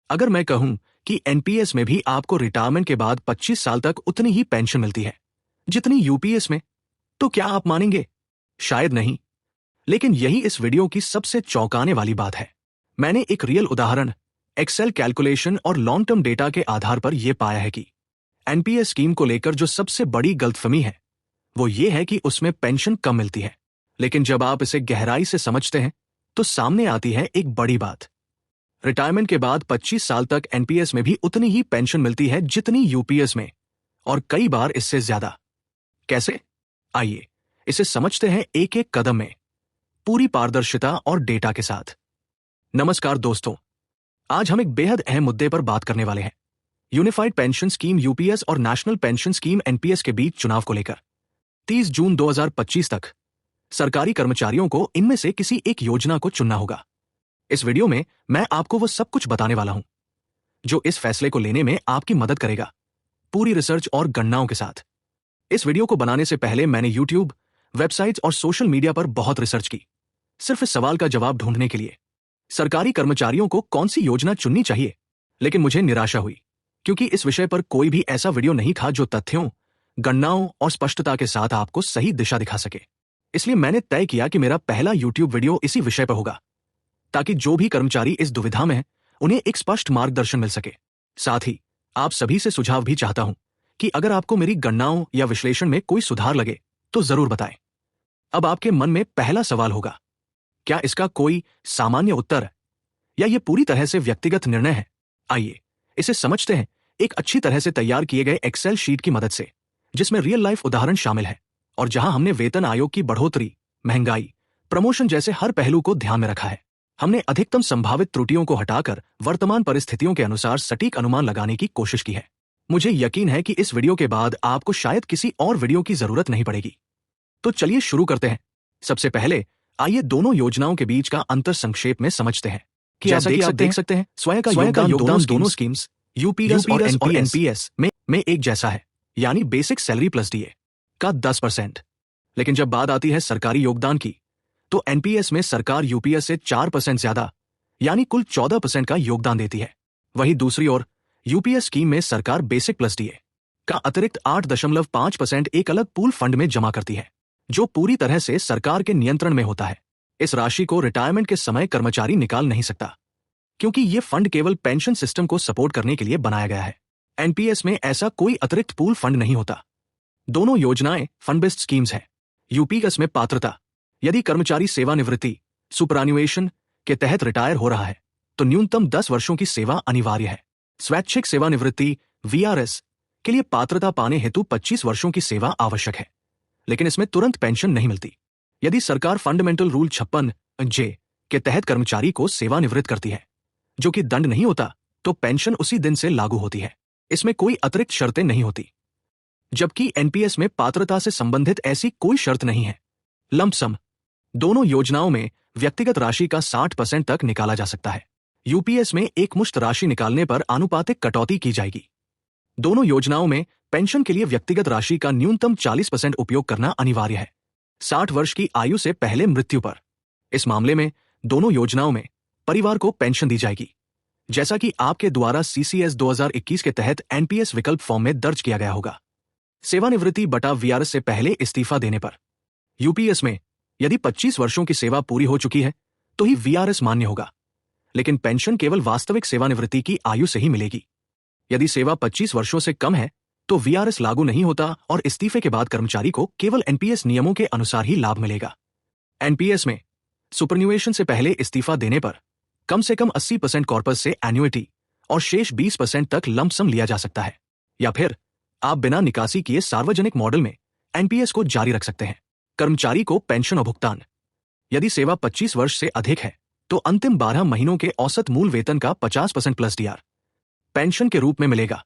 अगर मैं कहूं कि एनपीएस में भी आपको रिटायरमेंट के बाद 25 साल तक उतनी ही पेंशन मिलती है जितनी यूपीएस में, तो क्या आप मानेंगे? शायद नहीं। लेकिन यही इस वीडियो की सबसे चौंकाने वाली बात है। मैंने एक रियल उदाहरण, एक्सेल कैलकुलेशन और लॉन्ग टर्म डेटा के आधार पर यह पाया है कि एनपीएस स्कीम को लेकर जो सबसे बड़ी गलतफहमी है वो ये है कि उसमें पेंशन कम मिलती है। लेकिन जब आप इसे गहराई से समझते हैं तो सामने आती है एक बड़ी बात। रिटायरमेंट के बाद 25 साल तक एनपीएस में भी उतनी ही पेंशन मिलती है जितनी यूपीएस में, और कई बार इससे ज्यादा। कैसे? आइए इसे समझते हैं एक एक कदम में, पूरी पारदर्शिता और डेटा के साथ। नमस्कार दोस्तों, आज हम एक बेहद अहम मुद्दे पर बात करने वाले हैं, यूनिफाइड पेंशन स्कीम यूपीएस और नेशनल पेंशन स्कीम एनपीएस के बीच चुनाव को लेकर। 30 जून 2025 तक सरकारी कर्मचारियों को इनमें से किसी एक योजना को चुनना होगा। इस वीडियो में मैं आपको वो सब कुछ बताने वाला हूं जो इस फैसले को लेने में आपकी मदद करेगा, पूरी रिसर्च और गणनाओं के साथ। इस वीडियो को बनाने से पहले मैंने यूट्यूब, वेबसाइट्स और सोशल मीडिया पर बहुत रिसर्च की, सिर्फ इस सवाल का जवाब ढूंढने के लिए, सरकारी कर्मचारियों को कौन सी योजना चुननी चाहिए। लेकिन मुझे निराशा हुई, क्योंकि इस विषय पर कोई भी ऐसा वीडियो नहीं था जो तथ्यों, गणनाओं और स्पष्टता के साथ आपको सही दिशा दिखा सके। इसलिए मैंने तय किया कि मेरा पहला यूट्यूब वीडियो इसी विषय पर होगा, ताकि जो भी कर्मचारी इस दुविधा में हैं उन्हें एक स्पष्ट मार्गदर्शन मिल सके। साथ ही आप सभी से सुझाव भी चाहता हूं कि अगर आपको मेरी गणनाओं या विश्लेषण में कोई सुधार लगे तो जरूर बताएं। अब आपके मन में पहला सवाल होगा, क्या इसका कोई सामान्य उत्तर है या यह पूरी तरह से व्यक्तिगत निर्णय है? आइए इसे समझते हैं एक अच्छी तरह से तैयार किए गए एक्सेल शीट की मदद से, जिसमें रियल लाइफ उदाहरण शामिल है और जहां हमने वेतन आयोग की बढ़ोतरी, महंगाई, प्रमोशन जैसे हर पहलू को ध्यान में रखा है। हमने अधिकतम संभावित त्रुटियों को हटाकर वर्तमान परिस्थितियों के अनुसार सटीक अनुमान लगाने की कोशिश की है। मुझे यकीन है कि इस वीडियो के बाद आपको शायद किसी और वीडियो की जरूरत नहीं पड़ेगी। तो चलिए शुरू करते हैं। सबसे पहले आइए दोनों योजनाओं के बीच का अंतर संक्षेप में समझते हैं। जैसा कि आप देख सकते हैं, स्वयं का योगदान दोनों स्कीम्स यूपीएस और एनपीएस में एक जैसा है, यानी बेसिक सैलरी प्लस डीए का 10%। लेकिन जब बात आती है सरकारी योगदान की, तो एनपीएस में सरकार यूपीएस से 4% ज्यादा, यानी कुल 14% का योगदान देती है। वहीं दूसरी ओर यूपीएस स्कीम में सरकार बेसिक प्लस डीए का अतिरिक्त 8.5% एक अलग पूल फंड में जमा करती है, जो पूरी तरह से सरकार के नियंत्रण में होता है। इस राशि को रिटायरमेंट के समय कर्मचारी निकाल नहीं सकता, क्योंकि यह फंड केवल पेंशन सिस्टम को सपोर्ट करने के लिए बनाया गया है। एनपीएस में ऐसा कोई अतिरिक्त पूल फंड नहीं होता। दोनों योजनाएं फंड बेस्ड स्कीम्स हैं। यूपीएस में पात्रता, यदि कर्मचारी सेवानिवृत्ति सुपरएनुएशन के तहत रिटायर हो रहा है तो न्यूनतम 10 वर्षों की सेवा अनिवार्य है। स्वैच्छिक सेवानिवृत्ति वीआरएस के लिए पात्रता पाने हेतु 25 वर्षों की सेवा आवश्यक है, लेकिन इसमें तुरंत पेंशन नहीं मिलती। यदि सरकार फंडामेंटल रूल 56J के तहत कर्मचारी को सेवानिवृत्त करती है, जो कि दंड नहीं होता, तो पेंशन उसी दिन से लागू होती है। इसमें कोई अतिरिक्त शर्तें नहीं होती, जबकि एनपीएस में पात्रता से संबंधित ऐसी कोई शर्त नहीं है। लंप सम, दोनों योजनाओं में व्यक्तिगत राशि का 60% तक निकाला जा सकता है। यूपीएस में एकमुश्त राशि निकालने पर आनुपातिक कटौती की जाएगी। दोनों योजनाओं में पेंशन के लिए व्यक्तिगत राशि का न्यूनतम 40% उपयोग करना अनिवार्य है, 60 वर्ष की आयु से पहले मृत्यु पर। इस मामले में दोनों योजनाओं में परिवार को पेंशन दी जाएगी, जैसा कि आपके द्वारा सीसीएस 2021 के तहत एनपीएस विकल्प फॉर्म में दर्ज किया गया होगा। सेवानिवृत्ति बटा वीआरएस से पहले इस्तीफा देने पर यूपीएस में यदि 25 वर्षों की सेवा पूरी हो चुकी है तो ही वीआरएस मान्य होगा, लेकिन पेंशन केवल वास्तविक सेवानिवृत्ति की आयु से ही मिलेगी। यदि सेवा 25 वर्षों से कम है तो वीआरएस लागू नहीं होता और इस्तीफे के बाद कर्मचारी को केवल एनपीएस नियमों के अनुसार ही लाभ मिलेगा। एनपीएस में सुपरन्यूएशन से पहले इस्तीफा देने पर कम से कम 80% कॉर्पस से एन्युइटी और शेष 20% तक लंप सम लिया जा सकता है, या फिर आप बिना निकासी किए सार्वजनिक मॉडल में एनपीएस को जारी रख सकते हैं। कर्मचारी को पेंशन और भुगतान, यदि सेवा 25 वर्ष से अधिक है तो अंतिम 12 महीनों के औसत मूल वेतन का 50% प्लस डीआर पेंशन के रूप में मिलेगा।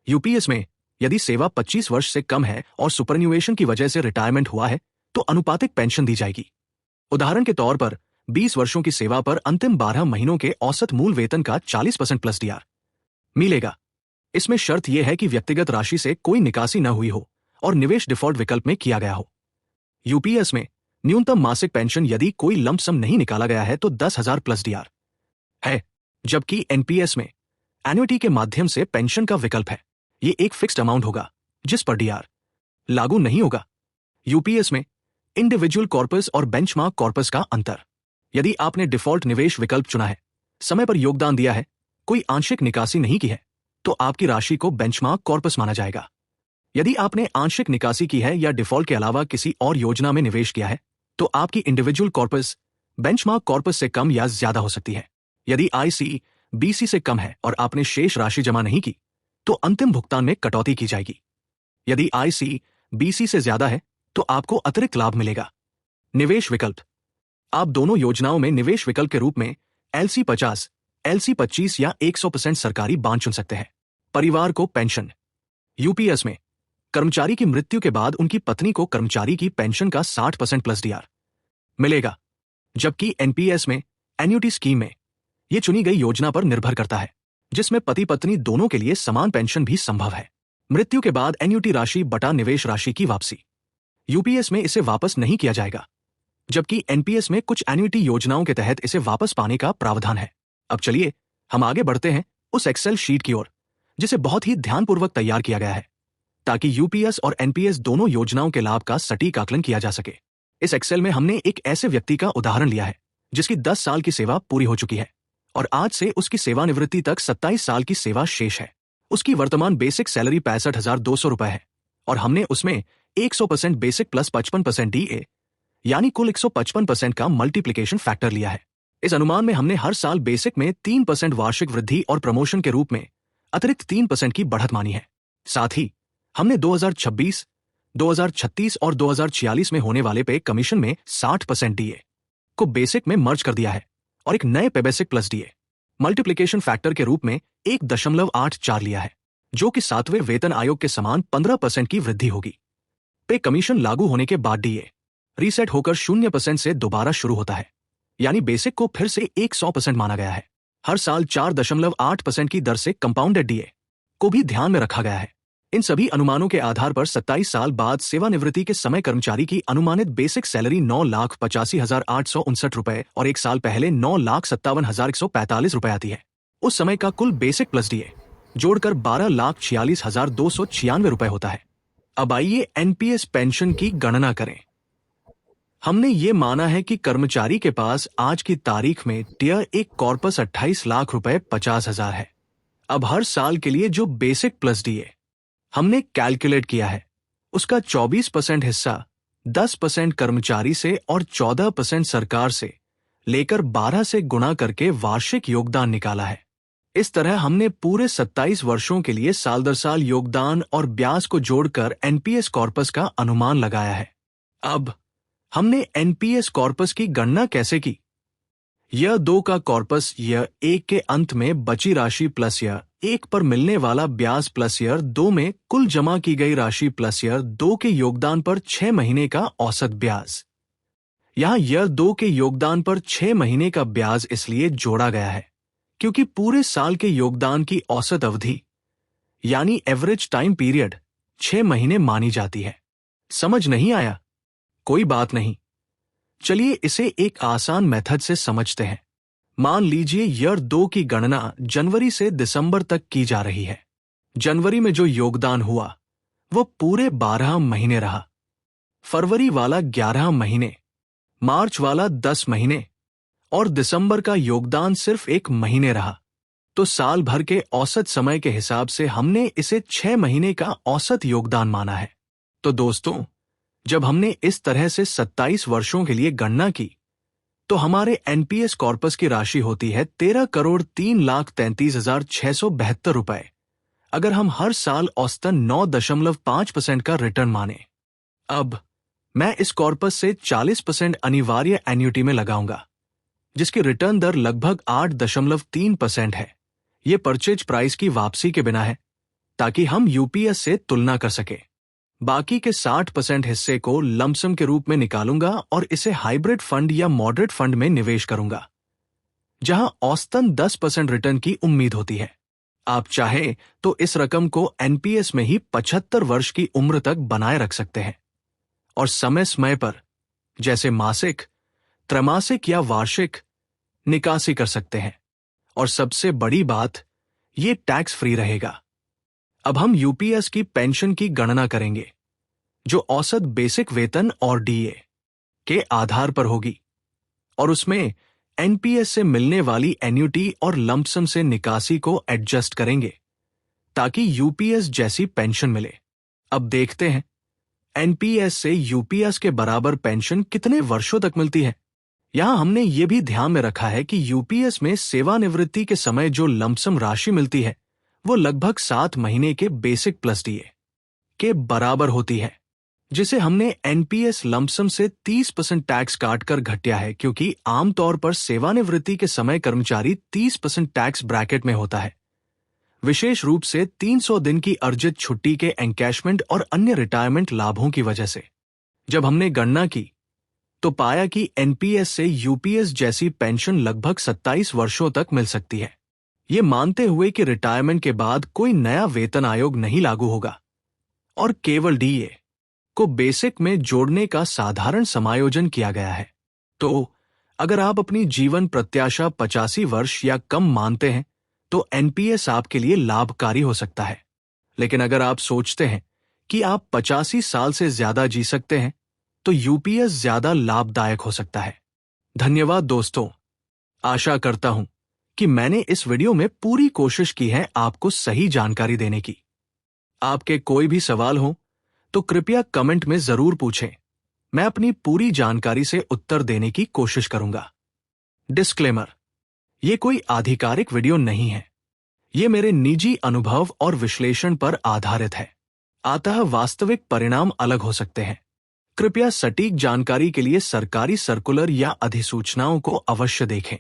यूपीएस में यदि सेवा 25 वर्ष से कम है और सुपरन्यूएशन की वजह से रिटायरमेंट हुआ है तो अनुपातिक पेंशन दी जाएगी। उदाहरण के तौर पर 20 वर्षों की सेवा पर अंतिम 12 महीनों के औसत मूल वेतन का 40% प्लस डीआर मिलेगा। इसमें शर्त यह है कि व्यक्तिगत राशि से कोई निकासी न हुई हो और निवेश डिफॉल्ट विकल्प में किया गया हो। यूपीएस में न्यूनतम मासिक पेंशन यदि कोई लंप सम नहीं निकाला गया है तो 10,000 प्लस डीआर है, जबकि एनपीएस में एन्युटी के माध्यम से पेंशन का विकल्प है। ये एक फिक्स्ड अमाउंट होगा जिस पर डीआर लागू नहीं होगा। यूपीएस में इंडिविजुअल कॉर्पस और बेंचमार्क कॉर्पस का अंतर। यदि आपने डिफॉल्ट निवेश विकल्प चुना है, समय पर योगदान दिया है, कोई आंशिक निकासी नहीं की है, तो आपकी राशि को बेंचमार्क कॉर्पस माना जाएगा। यदि आपने आंशिक निकासी की है या डिफॉल्ट के अलावा किसी और योजना में निवेश किया है, तो आपकी इंडिविजुअल कॉर्पस बेंचमार्क कॉर्पस से कम या ज्यादा हो सकती है। यदि आईसी बीसी से कम है और आपने शेष राशि जमा नहीं की, तो अंतिम भुगतान में कटौती की जाएगी। यदि आईसी बीसी से ज्यादा है, तो आपको अतिरिक्त लाभ मिलेगा। निवेश विकल्प। आप दोनों योजनाओं में निवेश विकल्प के रूप में LC 50, LC 25 या 100% सरकारी बांड चुन सकते हैं। परिवार को पेंशन। यूपीएस में कर्मचारी की मृत्यु के बाद उनकी पत्नी को कर्मचारी की पेंशन का 60% प्लस डीआर मिलेगा, जबकि एनपीएस में एन्युटी स्कीम में यह चुनी गई योजना पर निर्भर करता है, जिसमें पति पत्नी दोनों के लिए समान पेंशन भी संभव है। मृत्यु के बाद एन्युटी राशि बटा निवेश राशि की वापसी। यूपीएस में इसे वापस नहीं किया जाएगा, जबकि एनपीएस में कुछ एन्युटी योजनाओं के तहत इसे वापस पाने का प्रावधान है। अब चलिए हम आगे बढ़ते हैं उस एक्सेल शीट की ओर, जिसे बहुत ही ध्यानपूर्वक तैयार किया गया है ताकि यूपीएस और एनपीएस दोनों योजनाओं के लाभ का सटीक आकलन किया जा सके। इस एक्सेल में हमने एक ऐसे व्यक्ति का उदाहरण लिया है जिसकी 10 साल की सेवा पूरी हो चुकी है और आज से उसकी सेवानिवृत्ति तक 27 साल की सेवा शेष है। उसकी वर्तमान बेसिक सैलरी 65,200 रुपए है और हमने उसमें 100% बेसिक प्लस 55% डीए यानी कुल 155% का मल्टीप्लिकेशन फैक्टर लिया है। इस अनुमान में हमने हर साल बेसिक में 3% वार्षिक वृद्धि और प्रमोशन के रूप में अतिरिक्त 3% की बढ़त मानी है। साथ ही हमने 2026, 2036 और 2046 में होने वाले पे कमीशन में 60% डीए को बेसिक में मर्ज कर दिया है और एक नए पे basic plus DA multiplication factor के रूप में 1.84 लिया है, जो कि 7वें वेतन आयोग के समान 15% की वृद्धि होगी। पे कमीशन लागू होने के बाद डीए रीसेट होकर 0% से दोबारा शुरू होता है, यानी बेसिक को फिर से 100% माना गया है। हर साल 4.8% की दर से कंपाउंडेड डीए को भी ध्यान में रखा गया है। इन सभी अनुमानों के आधार पर 27 साल बाद सेवानिवृत्ति के समय कर्मचारी की अनुमानित बेसिक सैलरी 9,85,859 रुपए और एक साल पहले 9,57,145 रुपए आती है। उस समय का कुल बेसिक प्लस डीए जोड़कर 12,46,296 रुपए होता है। अब आइए एनपीएस पेंशन की गणना करें। हमने ये माना है कि कर्मचारी के पास आज की तारीख में टियर 1 कॉर्पस 28 लाख रुपए 50,000 है। अब हर साल के लिए जो बेसिक प्लस डीए हमने कैलकुलेट किया है, उसका 24% हिस्सा 10% कर्मचारी से और 14% सरकार से लेकर 12 से गुणा करके वार्षिक योगदान निकाला है। इस तरह हमने पूरे 27 वर्षों के लिए साल दर साल योगदान और ब्याज को जोड़कर एनपीएस कॉर्पस का अनुमान लगाया है। अब हमने एनपीएस कॉर्पस की गणना कैसे की? यह 2 का कॉर्पस यह 1 के अंत में बची राशि प्लस यह 1 पर मिलने वाला ब्याज प्लस ईयर 2 में कुल जमा की गई राशि प्लस ईयर 2 के योगदान पर 6 महीने का औसत ब्याज। यहां ईयर 2 के योगदान पर 6 महीने का ब्याज इसलिए जोड़ा गया है क्योंकि पूरे साल के योगदान की औसत अवधि यानी एवरेज टाइम पीरियड 6 महीने मानी जाती है। समझ नहीं आया? कोई बात नहीं, चलिए इसे एक आसान मेथड से समझते हैं। मान लीजिए ईयर 2 की गणना जनवरी से दिसंबर तक की जा रही है। जनवरी में जो योगदान हुआ वो पूरे 12 महीने रहा, फरवरी वाला 11 महीने, मार्च वाला 10 महीने और दिसंबर का योगदान सिर्फ 1 महीने रहा। तो साल भर के औसत समय के हिसाब से हमने इसे 6 महीने का औसत योगदान माना है। तो दोस्तों, जब हमने इस तरह से 27 वर्षों के लिए गणना की तो हमारे एनपीएस कॉर्पस की राशि होती है 13,03,33,672 रुपए, अगर हम हर साल औसतन 9.5% का रिटर्न माने। अब मैं इस कॉर्पस से 40% अनिवार्य एन्युटी में लगाऊंगा, जिसकी रिटर्न दर लगभग 8.3% है। ये परचेज प्राइस की वापसी के बिना है, ताकि हम यूपीएस से तुलना कर सके। बाकी के 60% हिस्से को लमसम के रूप में निकालूंगा और इसे हाइब्रिड फंड या मॉडरेट फंड में निवेश करूंगा, जहां औसतन 10% रिटर्न की उम्मीद होती है। आप चाहे तो इस रकम को एनपीएस में ही 75 वर्ष की उम्र तक बनाए रख सकते हैं और समय समय पर जैसे मासिक, त्रैमासिक या वार्षिक निकासी कर सकते हैं। और सबसे बड़ी बात, ये टैक्स फ्री रहेगा। अब हम यूपीएस की पेंशन की गणना करेंगे, जो औसत बेसिक वेतन और डीए के आधार पर होगी, और उसमें एनपीएस से मिलने वाली एन्युटी और लंपसम से निकासी को एडजस्ट करेंगे ताकि यूपीएस जैसी पेंशन मिले। अब देखते हैं एनपीएस से यूपीएस के बराबर पेंशन कितने वर्षों तक मिलती है। यहां हमने ये भी ध्यान में रखा है कि यूपीएस में सेवानिवृत्ति के समय जो लंपसम राशि मिलती है वो लगभग 7 महीने के बेसिक प्लस डीए के बराबर होती है, जिसे हमने एनपीएस लंपसम से 30% टैक्स काटकर घटाया है, क्योंकि आमतौर पर सेवानिवृत्ति के समय कर्मचारी 30% टैक्स ब्रैकेट में होता है, विशेष रूप से 300 दिन की अर्जित छुट्टी के एनकैशमेंट और अन्य रिटायरमेंट लाभों की वजह से। जब हमने गणना की तो पाया कि एनपीएस से यूपीएस जैसी पेंशन लगभग 27 वर्षों तक मिल सकती है, ये मानते हुए कि रिटायरमेंट के बाद कोई नया वेतन आयोग नहीं लागू होगा और केवल डीए को बेसिक में जोड़ने का साधारण समायोजन किया गया है। तो अगर आप अपनी जीवन प्रत्याशा 85 वर्ष या कम मानते हैं तो एनपीएस आपके लिए लाभकारी हो सकता है, लेकिन अगर आप सोचते हैं कि आप 85 साल से ज्यादा जी सकते हैं तो यूपीएस ज्यादा लाभदायक हो सकता है। धन्यवाद दोस्तों, आशा करता हूं कि मैंने इस वीडियो में पूरी कोशिश की है आपको सही जानकारी देने की। आपके कोई भी सवाल हो तो कृपया कमेंट में जरूर पूछें, मैं अपनी पूरी जानकारी से उत्तर देने की कोशिश करूंगा। डिस्क्लेमर, ये कोई आधिकारिक वीडियो नहीं है, ये मेरे निजी अनुभव और विश्लेषण पर आधारित है, अतः वास्तविक परिणाम अलग हो सकते हैं। कृपया सटीक जानकारी के लिए सरकारी सर्कुलर या अधिसूचनाओं को अवश्य देखें।